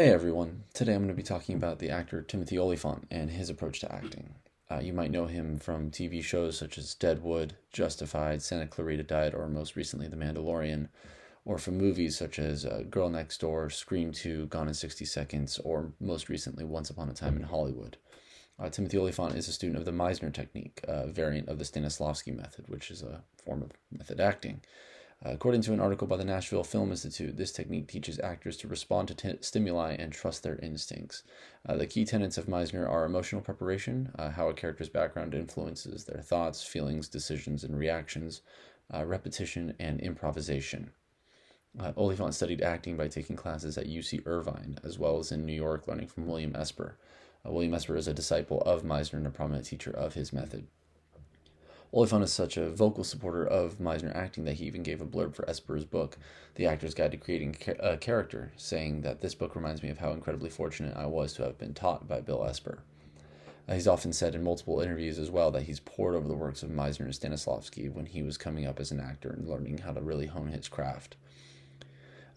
Hey everyone, today I'm going to be talking about the actor Timothy Olyphant and his approach to acting. You might know him from TV shows such as Deadwood, Justified, Santa Clarita Diet, or most recently The Mandalorian, or from movies such as Girl Next Door, Scream 2, Gone in 60 Seconds, or most recently Once Upon a Time in Hollywood. Timothy Olyphant is a student of the Meisner technique, a variant of the Stanislavski method, which is a form of method acting. According to an article by the Nashville Film Institute, this technique teaches actors to respond to stimuli and trust their instincts. The key tenets of Meisner are emotional preparation, how a character's background influences their thoughts, feelings, decisions, and reactions, repetition, and improvisation. Oliphant studied acting by taking classes at UC Irvine, as well as in New York, learning from William Esper. William Esper is a disciple of Meisner and a prominent teacher of his method. Oliphant is such a vocal supporter of Meisner acting that he even gave a blurb for Esper's book, The Actor's Guide to Creating a Character, saying that this book reminds me of how incredibly fortunate I was to have been taught by Bill Esper. He's often said in multiple interviews as well that he's pored over the works of Meisner and Stanislavski when he was coming up as an actor and learning how to really hone his craft.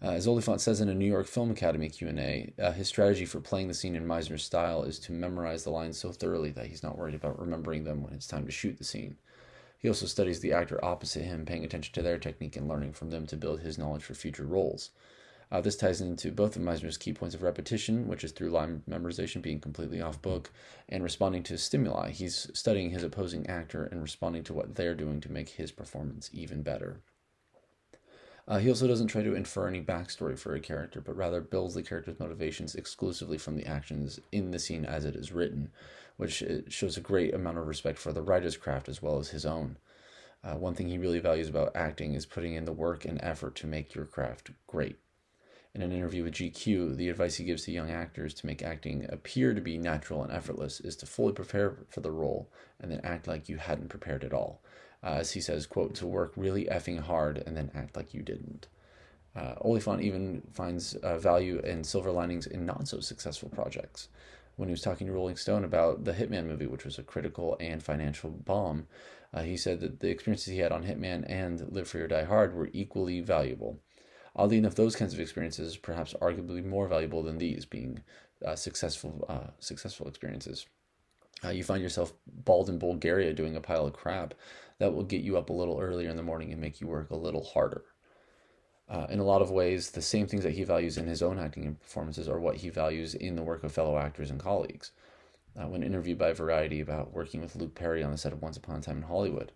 As Oliphant says in a New York Film Academy Q&A, his strategy for playing the scene in Meisner's style is to memorize the lines so thoroughly that he's not worried about remembering them when it's time to shoot the scene. He also studies the actor opposite him, paying attention to their technique and learning from them to build his knowledge for future roles. This ties into both of Meisner's key points of repetition, which is through line memorization being completely off book, and responding to stimuli. He's studying his opposing actor and responding to what they're doing to make his performance even better. He also doesn't try to infer any backstory for a character, but rather builds the character's motivations exclusively from the actions in the scene as it is written, which shows a great amount of respect for the writer's craft as well as his own. One thing he really values about acting is putting in the work and effort to make your craft great. In an interview with GQ, the advice he gives to young actors to make acting appear to be natural and effortless is to fully prepare for the role and then act like you hadn't prepared at all. As he says, quote, to work really effing hard and then act like you didn't. Oliphant even finds value and silver linings in not so successful projects. When he was talking to Rolling Stone about the Hitman movie, which was a critical and financial bomb, he said that the experiences he had on Hitman and Live Free or Die Hard were equally valuable. Oddly enough, those kinds of experiences perhaps arguably more valuable than these being successful experiences. You find yourself bald in Bulgaria doing a pile of crap, that will get you up a little earlier in the morning and make you work a little harder. In a lot of ways, the same things that he values in his own acting and performances are what he values in the work of fellow actors and colleagues. When interviewed by Variety about working with Luke Perry on the set of Once Upon a Time in Hollywood,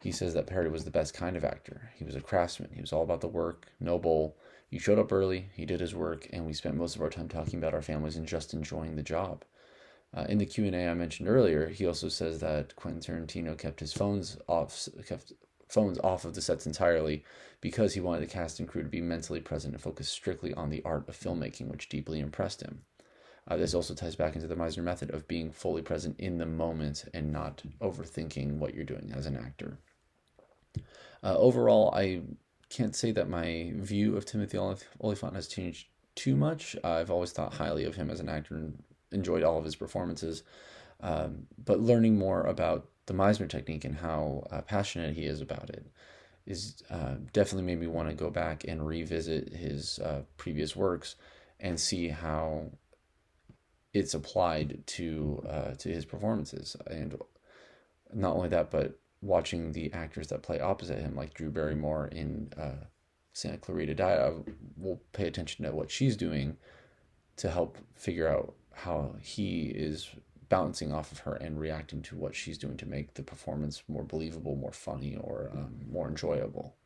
he says that Perry was the best kind of actor. He was a craftsman. He was all about the work, no bull. He showed up early, he did his work, and we spent most of our time talking about our families and just enjoying the job. In the Q&A I mentioned earlier, he also says that Quentin Tarantino kept phones off of the sets entirely because he wanted the cast and crew to be mentally present and focus strictly on the art of filmmaking, which deeply impressed him. This also ties back into the Meisner method of being fully present in the moment and not overthinking what you're doing as an actor. Overall, I can't say that my view of Timothy Olyphant has changed too much. I've always thought highly of him as an actor and enjoyed all of his performances. But learning more about the Meisner technique and how passionate he is about it is definitely made me want to go back and revisit his previous works and see how it's applied to his performances. And not only that, but watching the actors that play opposite him, like Drew Barrymore in Santa Clarita Diet, I will pay attention to what she's doing to help figure out how he is bouncing off of her and reacting to what she's doing to make the performance more believable, more funny, or more enjoyable.